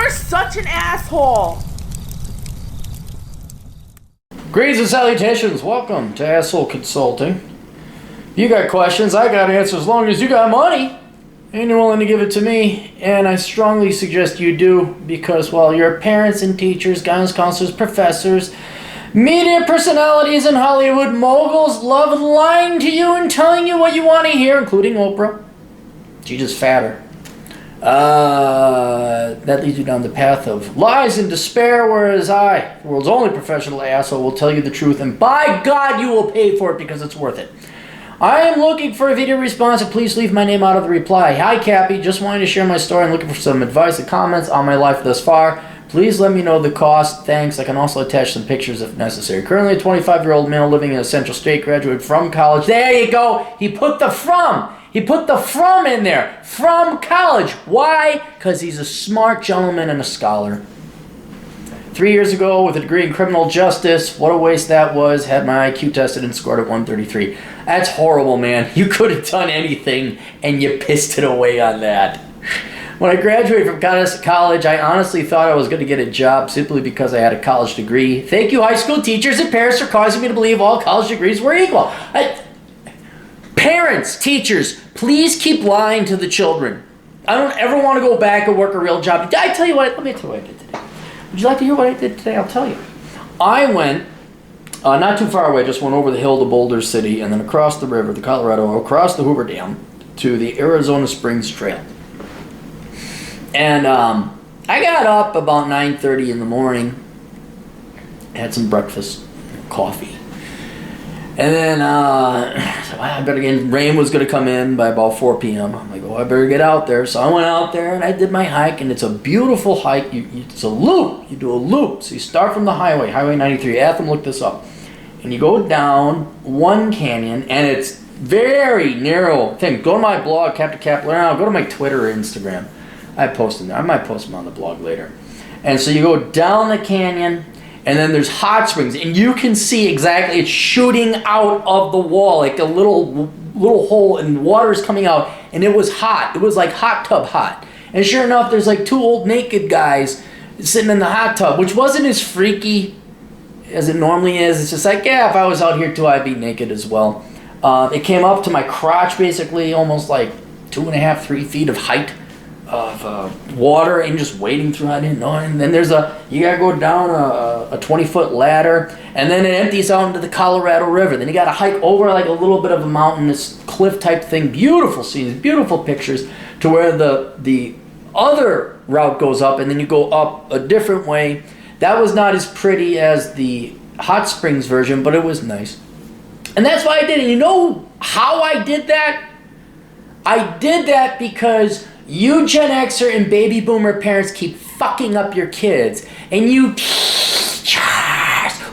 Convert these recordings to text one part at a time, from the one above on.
You're such an asshole. Greetings and salutations. Welcome to Asshole Consulting. You got questions, I got answers, as long as you got money and you're willing to give it to me. And I strongly suggest you do, because while your parents and teachers, guidance counselors, professors, media personalities, and Hollywood moguls love lying to you and telling you what you want to hear, including Oprah. She's just fatter. That leads you down the path of lies and despair, whereas I, the world's only professional asshole, will tell you the truth, and by God, you will pay for it because it's worth it. I am looking for a video response, and please leave my name out of the reply. Hi, Cappy. Just wanting to share my story and looking for some advice and comments on my life thus far. Please let me know the cost. Thanks. I can also attach some pictures if necessary. Currently a 25-year-old male living in a Central State, graduated from college. There you go. He put the from. He put the from in there. From college. Why? Because he's a smart gentleman and a scholar. 3 years ago, with a degree in criminal justice, what a waste that was. Had my IQ tested and scored at 133. That's horrible, man. You could have done anything, and you pissed it away on that. When I graduated from college, I honestly thought I was going to get a job simply because I had a college degree. Thank you, high school teachers and parents, for causing me to believe all college degrees were equal. Parents, teachers, please keep lying to the children. I don't ever want to go back and work a real job. Did I tell you what? Let me tell you what I did today. Would you like to hear what I did today? I'll tell you. I went not too far away, just went over the hill to Boulder City and then across the river, the Colorado, across the Hoover Dam to the Arizona Springs Trail. And I got up about 9:30 in the morning, had some breakfast, coffee. And then so I better get in. Rain was going to come in by about 4 p.m. I'm like, oh, I better get out there. So I went out there and I did my hike, and it's a beautiful hike. It's a loop. You do a loop. So you start from the highway, Highway 93. Atham, look this up. And you go down one canyon, and it's very narrow thing. Go to my blog, Captain Kaplan. Go to my Twitter or Instagram. I post them there. I might post them on the blog later. And so you go down the canyon, and then there's hot springs, and you can see exactly, it's shooting out of the wall, like a little hole, and water is coming out, and it was hot. It was like hot tub hot. And sure enough, there's like two old naked guys sitting in the hot tub, which wasn't as freaky as it normally is. It's just like, yeah, if I was out here too, I'd be naked as well. It came up to my crotch, basically, almost like 2.5, 3 feet of height of water, and just wading through. I didn't know. And then you gotta go down a 20-foot ladder, and then it empties out into the Colorado River. Then you gotta hike over like a little bit of a mountain, this cliff type thing. Beautiful scenes, beautiful pictures, to where the other route goes up, and then you go up a different way. That was not as pretty as the hot springs version, but it was nice. And that's why I did it. You know how I did that? I did that because you Gen Xer and baby boomer parents keep fucking up your kids, and you teachers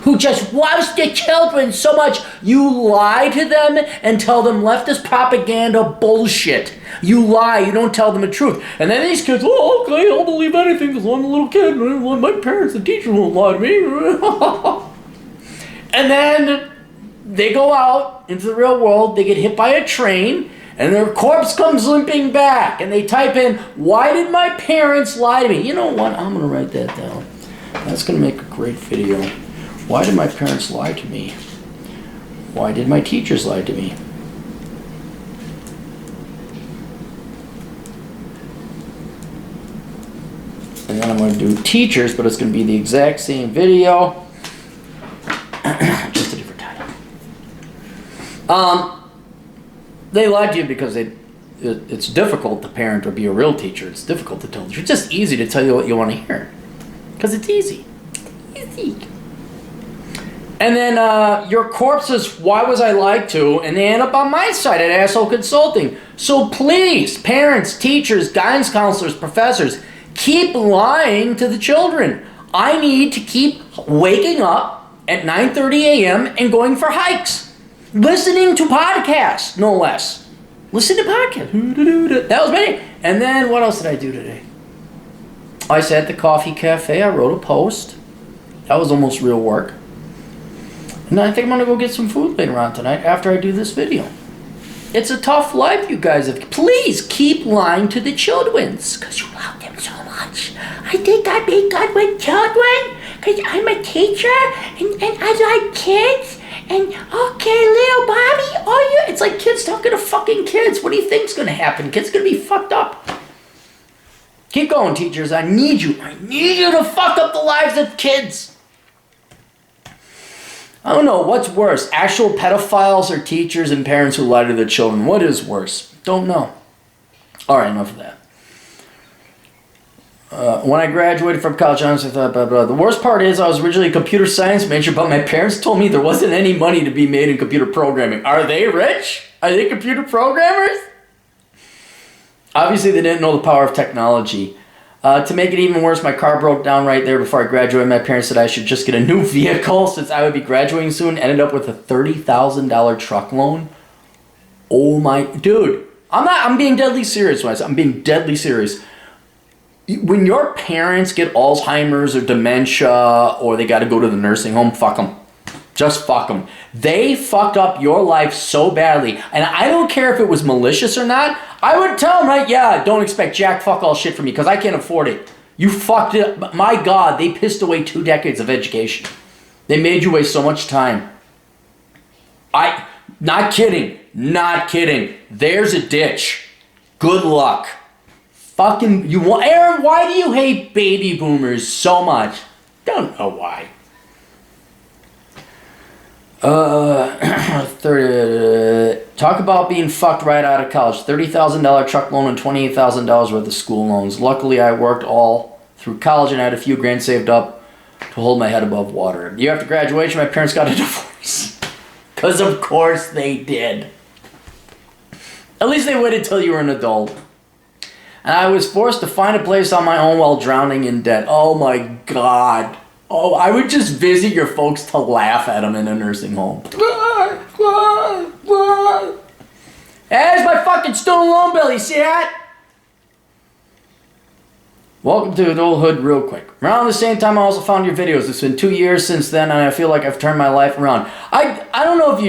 who just loves the children so much, you lie to them and tell them leftist propaganda bullshit. You lie, you don't tell them the truth. And then these kids, oh, okay, I'll believe anything because I'm a little kid. My parents and teachers won't lie to me. And then they go out into the real world, they get hit by a train, and their corpse comes limping back, and they type in, why did my parents lie to me? You know what? I'm going to write that down. That's going to make a great video. Why did my parents lie to me? Why did my teachers lie to me? And then I'm going to do teachers, but it's going to be the exact same video. Just a different title. They lied to you because it's difficult to parent or be a real teacher. It's difficult to tell the truth. It's just easy to tell you what you want to hear. Because it's easy. Easy. And then your corpse says, why was I lied to? And they end up on my side at Asshole Consulting. So please, parents, teachers, guidance counselors, professors, keep lying to the children. I need to keep waking up at 9:30 a.m. and going for hikes. Listening to podcasts, no less. Listen to podcasts. That was me. And then what else did I do today? I sat at the coffee cafe. I wrote a post. That was almost real work. And I think I'm going to go get some food later on tonight after I do this video. It's a tough life, you guys. Please keep lying to the children because you love them so much. much. I think I make good with children because I'm a teacher and I like kids. And okay, little Bobby, oh yeah. It's like kids talking to fucking kids. What do you think's gonna happen? Kids gonna be fucked up. Keep going, teachers. I need you. I need you to fuck up the lives of kids. I don't know. What's worse? Actual pedophiles or teachers and parents who lie to their children? What is worse? Don't know. Alright, enough of that. When I graduated from college, honestly, I thought, blah, blah. The worst part is I was originally a computer science major, but my parents told me there wasn't any money to be made in computer programming. Are they rich? Are they computer programmers? Obviously, they didn't know the power of technology. To make it even worse, my car broke down right there before I graduated. My parents said I should just get a new vehicle since I would be graduating soon. Ended up with a $30,000 truck loan. Oh my... Dude, I'm being deadly serious when I say I'm being deadly serious. When your parents get Alzheimer's or dementia or they got to go to the nursing home, fuck them. Just fuck them. They fucked up your life so badly. And I don't care if it was malicious or not. I would tell them, right? Yeah, don't expect jack fuck all shit from me because I can't afford it. You fucked it up. My God, they pissed away 2 decades of education. They made you waste so much time. Not kidding. Not kidding. There's a ditch. Good luck. Fucking, Aaron, why do you hate baby boomers so much? Don't know why. 30, talk about being fucked right out of college. $30,000 truck loan and $28,000 worth of school loans. Luckily, I worked all through college and I had a few grand saved up to hold my head above water. The year after graduation, my parents got a divorce. Because of course they did. At least they waited till you were an adult. And I was forced to find a place on my own while drowning in debt. Oh my God. Oh, I would just visit your folks to laugh at them in a nursing home. There's my fucking student loan bill, you see that? Welcome to adulthood real quick. Around the same time I also found your videos. It's been 2 years since then and I feel like I've turned my life around. I don't know if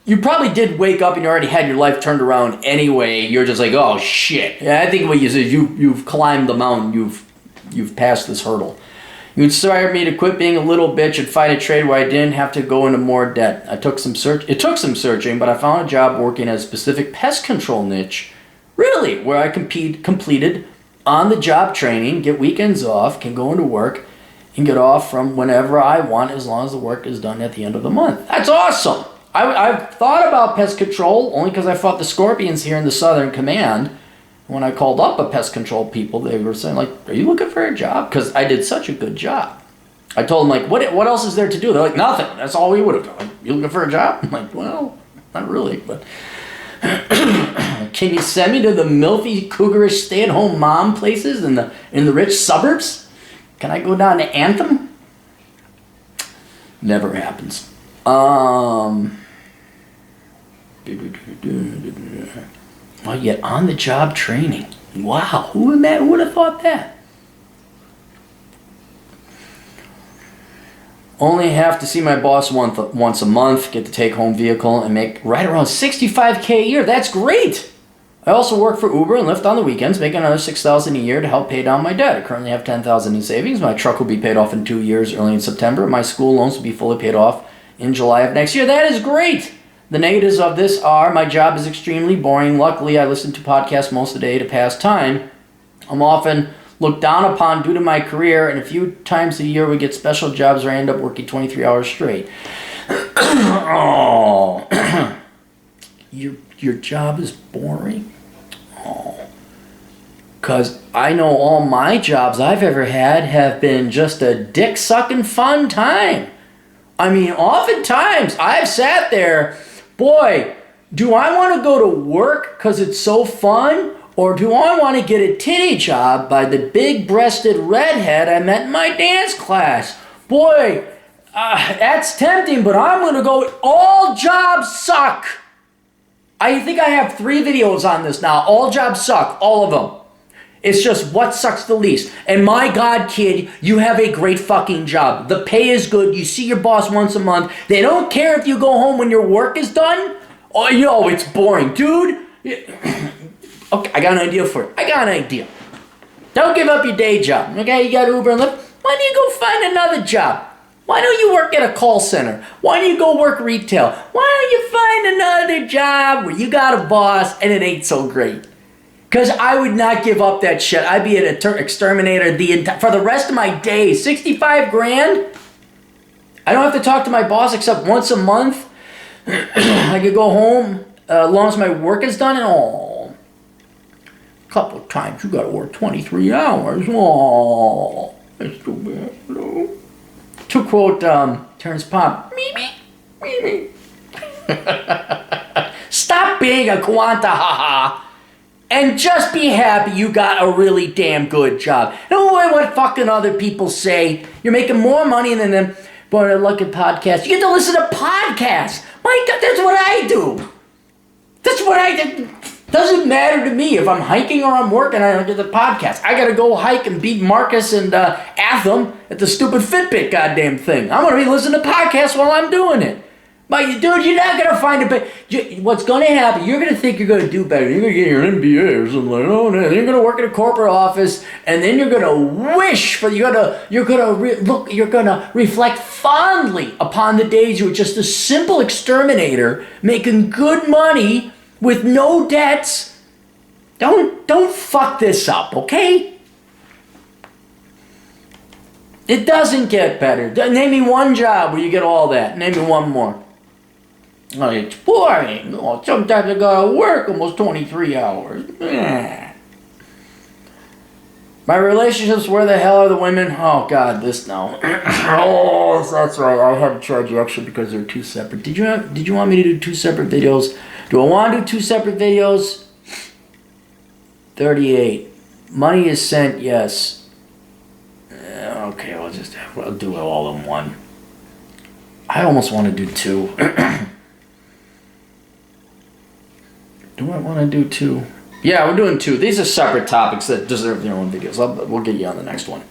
you probably did wake up and you already had your life turned around anyway. You're just like, oh shit. Yeah, I think what you said, you've climbed the mountain. You've passed this hurdle. You inspired me to quit being a little bitch and find a trade where I didn't have to go into more debt. It took some searching, but I found a job working at a specific pest control niche. Really, where I completed on-the-job training, get weekends off, can go into work, and get off from whenever I want as long as the work is done at the end of the month. That's awesome! I've thought about pest control only because I fought the scorpions here in the Southern Command. When I called up a pest control people, they were saying, like, are you looking for a job? Because I did such a good job. I told them, like, what else is there to do? They're like, nothing. That's all we would have done. Like, you looking for a job? I'm like, well, not really, but... Can you send me to the milfy, cougarish, stay-at-home mom places in the rich suburbs? Can I go down to Anthem? Never happens. Well, yet on-the-job training. Wow, who would have thought that? Only have to see my boss once a month, get the take-home vehicle, and make right around $65K a year. That's great! I also work for Uber and Lyft on the weekends, making another $6,000 a year to help pay down my debt. I currently have $10,000 in savings. My truck will be paid off in 2 years, early in September. My school loans will be fully paid off in July of next year. That is great! The negatives of this are my job is extremely boring. Luckily, I listen to podcasts most of the day to pass time. I'm often looked down upon due to my career, and a few times a year we get special jobs where I end up working 23 hours straight. Oh, your job is boring? Oh, because I know all my jobs I've ever had have been just a dick-sucking fun time. I mean, oftentimes I've sat there, boy, do I want to go to work because it's so fun? Or do I want to get a titty job by the big-breasted redhead I met in my dance class? Boy, that's tempting, but I'm going to go, all jobs suck. I think I have 3 videos on this now. All jobs suck, all of them. It's just what sucks the least. And my God, kid, you have a great fucking job. The pay is good. You see your boss once a month. They don't care if you go home when your work is done. Oh, yo, it's boring. Dude, okay, I got an idea for it. I got an idea. Don't give up your day job. Okay, you got Uber and Lyft. Why don't you go find another job? Why don't you work at a call center? Why don't you go work retail? Why don't you find another job where you got a boss and it ain't so great? Because I would not give up that shit. I'd be an exterminator for the rest of my days. 65 grand? I don't have to talk to my boss except once a month. I could go home as long as my work is done. And a couple of times you got to work 23 hours. Oh, that's too bad. No. To quote Terrence Pop, me. Stop being a quanta haha and just be happy you got a really damn good job. Don't worry what fucking other people say. You're making more money than them. But look at podcasts. You get to listen to podcasts. My God, that's what I do. That's what I do. Doesn't matter to me if I'm hiking or I'm working. I don't do the podcast. I gotta go hike and beat Marcus and Atham at the stupid Fitbit goddamn thing. I'm gonna be listening to podcasts while I'm doing it. But dude, you're not gonna find a better. What's gonna happen? You're gonna think you're gonna do better. You're gonna get your MBA or something like that. Oh, no. You're gonna work in a corporate office, and then you're gonna wish for you're gonna reflect fondly upon the days you were just a simple exterminator making good money with no debts. Don't fuck this up, okay? It doesn't get better. Name me one job where you get all that. Name me one more. Oh, it's boring. Oh, sometimes I gotta work almost 23 hours. My relationships, where the hell are the women? Oh, God, this now. Oh, that's right. I had to charge you extra because they're two separate. Did you want me to do two separate videos? Do I want to do two separate videos? 38. Money is sent, yes. Okay, I'll do it all in one. I almost want to do two. Do I want to do two? Yeah, we're doing two. These are separate topics that deserve their own videos. We'll get you on the next one.